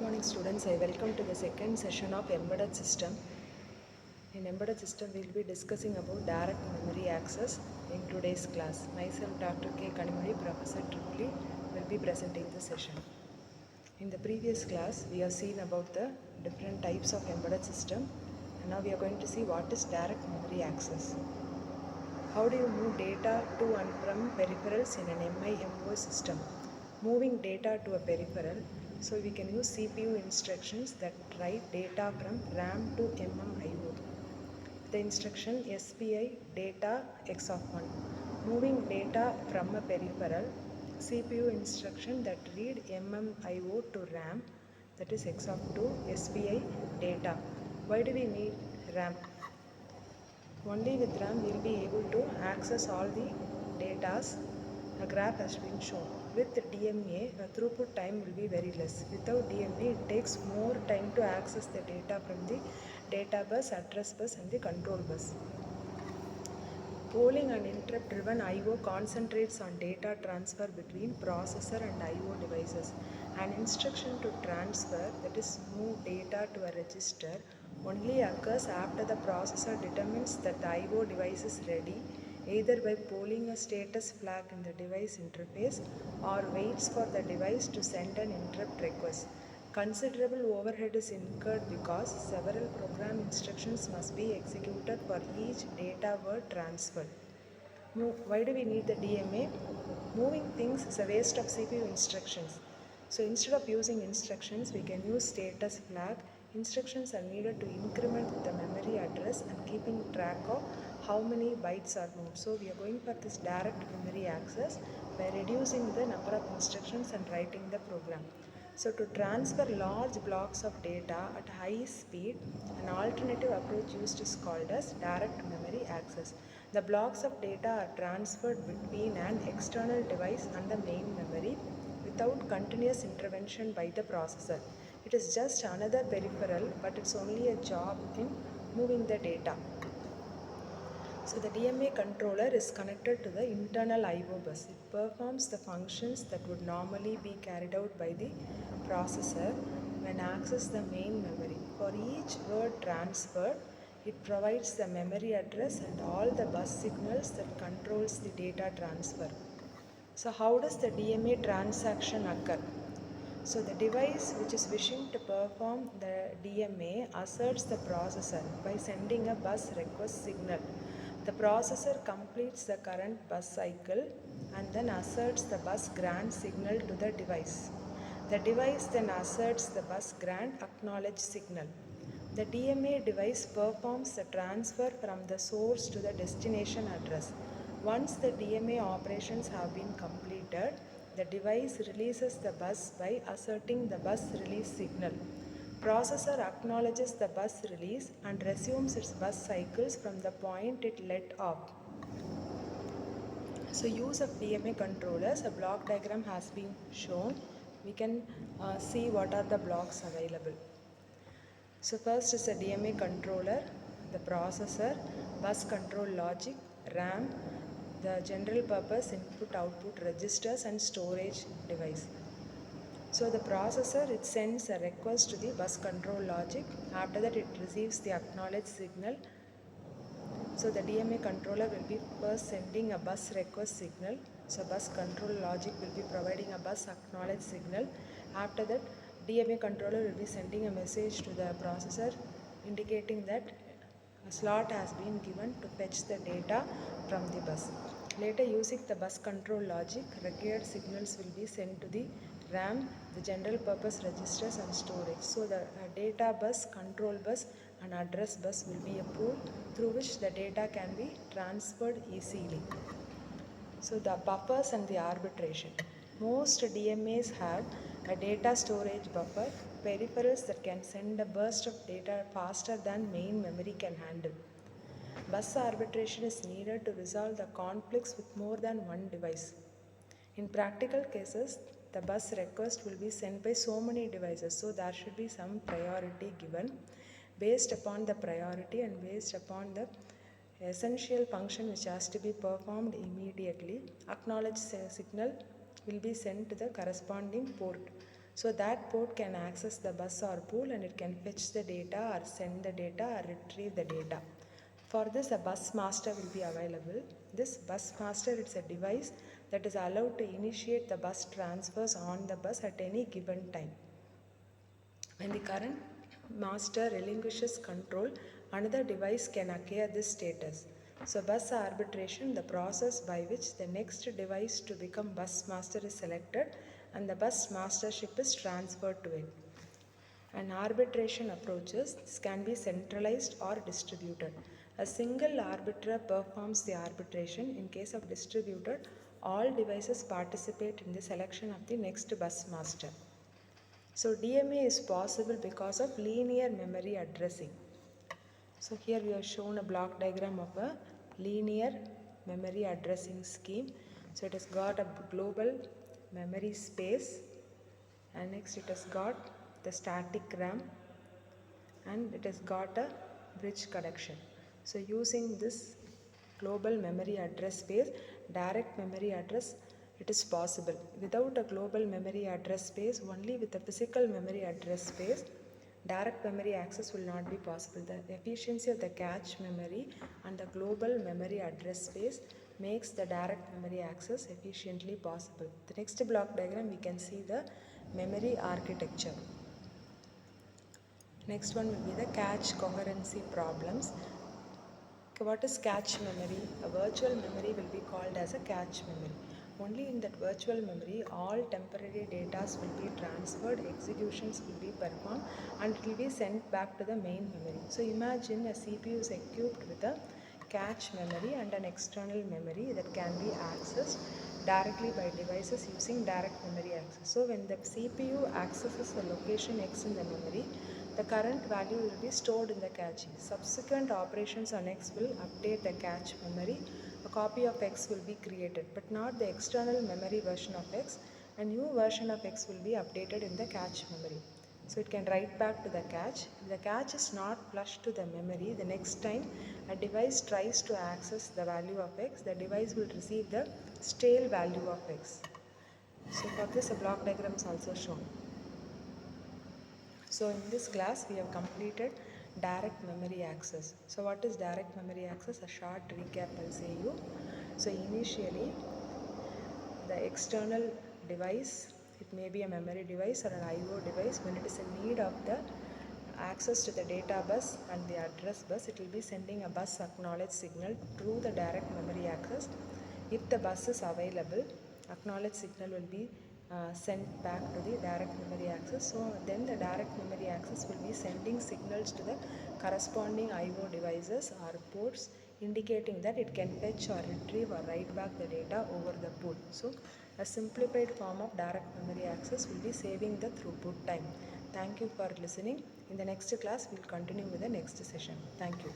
morning students, I welcome to the second session of Embedded System. In Embedded System, we will be discussing about direct memory access in today's class. Myself, Dr. K. Kanimudi, Professor Tripoli, will be presenting the session. In the previous class, we have seen about the different types of embedded system, and now we are going to see what is direct memory access. How do you move data to and from peripherals in an MIMO system? Moving data to a peripheral, so we can use CPU instructions that write data from RAM to MMIO. The instruction SPI data X of 1. Moving data from a peripheral, CPU instruction that read MMIO to RAM, that is X of 2, SPI data. Why do we need RAM? Only with RAM we will be able to access all the data. A graph has been shown. With DMA, the throughput time will be very less. Without DMA, it takes more time to access the data from the data bus, address bus and the control bus. Polling and interrupt driven I/O concentrates on data transfer between processor and I/O devices. An instruction to transfer, that is move data to a register, only occurs after the processor determines that the I/O device is ready, either by polling a status flag in the device interface or waits for the device to send an interrupt request. Considerable overhead is incurred because several program instructions must be executed for each data word transfer. Why do we need the DMA? Moving things is a waste of CPU instructions. So instead of using instructions, we can use status flag. Instructions are needed to increment the memory address and keeping track of how many bytes are moved. So we are going for this direct memory access by reducing the number of instructions and writing the program. So to transfer large blocks of data at high speed, an alternative approach used is called as direct memory access. The blocks of data are transferred between an external device and the main memory without continuous intervention by the processor. It is just another peripheral, but it's only a job in moving the data. So the DMA controller is connected to the internal I/O bus. It performs the functions that would normally be carried out by the processor when access the main memory. For each word transferred, it provides the memory address and all the bus signals that controls the data transfer. So how does the DMA transaction occur? So the device which is wishing to perform the DMA asserts the processor by sending a bus request signal. The processor completes the current bus cycle and then asserts the bus grant signal to the device. The device then asserts the bus grant acknowledge signal. The DMA device performs the transfer from the source to the destination address. Once the DMA operations have been completed, the device releases the bus by asserting the bus release signal. Processor acknowledges the bus release and resumes its bus cycles from the point it let off. So use of DMA controllers, a block diagram has been shown. We can see what are the blocks available. So first is a DMA controller, the processor, bus control logic, RAM, the general purpose input output registers and storage device. So the processor, it sends a request to the bus control logic. After that it receives the acknowledge signal. So the DMA controller will be first sending a bus request signal. So bus control logic will be providing a bus acknowledge signal. After that DMA controller will be sending a message to the processor indicating that a slot has been given to fetch the data from the bus. Later, using the bus control logic, required signals will be sent to the RAM, the general purpose registers and storage. So the data bus, control bus and address bus will be a pool through which the data can be transferred easily. So the buffers and the arbitration. Most DMAs have a data storage buffer, peripherals that can send a burst of data faster than main memory can handle. Bus arbitration is needed to resolve the conflicts with more than one device. In practical cases, the bus request will be sent by so many devices, so there should be some priority given. Based upon the priority and based upon the essential function which has to be performed immediately, acknowledge signal will be sent to the corresponding port. So that port can access the bus or pool, and it can fetch the data or send the data or retrieve the data. For this, a bus master will be available. This bus master is a device that is allowed to initiate the bus transfers on the bus at any given time. When the current master relinquishes control, another device can acquire this status. So bus arbitration, the process by which the next device to become bus master is selected and the bus mastership is transferred to it. And arbitration approaches, this can be centralized or distributed. A single arbiter performs the arbitration. In case of distributed, all devices participate in the selection of the next bus master. So DMA is possible because of linear memory addressing. So here we have shown a block diagram of a linear memory addressing scheme. So it has got a global memory space, and next it has got the static RAM, and it has got a bridge connection. So using this global memory address space, direct memory address, it is possible. Without a global memory address space, only with a physical memory address space, direct memory access will not be possible. The efficiency of the cache memory and the global memory address space makes the direct memory access efficiently possible. The next block diagram, we can see the memory architecture. Next one will be the cache coherency problems. What is cache memory? A virtual memory will be called as a cache memory. Only in that virtual memory, all temporary data will be transferred, executions will be performed, and it will be sent back to the main memory. So imagine a CPU is equipped with a cache memory and an external memory that can be accessed directly by devices using direct memory access. So when the CPU accesses a location X in the memory, the current value will be stored in the cache. Subsequent operations on X will update the cache memory. A copy of X will be created, but not the external memory version of X. A new version of X will be updated in the cache memory. So it can write back to the cache. If the cache is not flushed to the memory, the next time a device tries to access the value of X, the device will receive the stale value of X. So for this, a block diagram is also shown. So in this class, we have completed direct memory access. So what is direct memory access? A short recap I'll say you. So initially, the external device, it may be a memory device or an IO device, when it is in need of the access to the data bus and the address bus, it will be sending a bus acknowledge signal through the direct memory access. If the bus is available, acknowledge signal will be sent back to the direct memory access. So then the direct memory access will be sending signals to the corresponding IO devices or ports, indicating that it can fetch or retrieve or write back the data over the pool. So a simplified form of direct memory access will be saving the throughput time. Thank you for listening. In the next class, we'll continue with the next session. Thank you.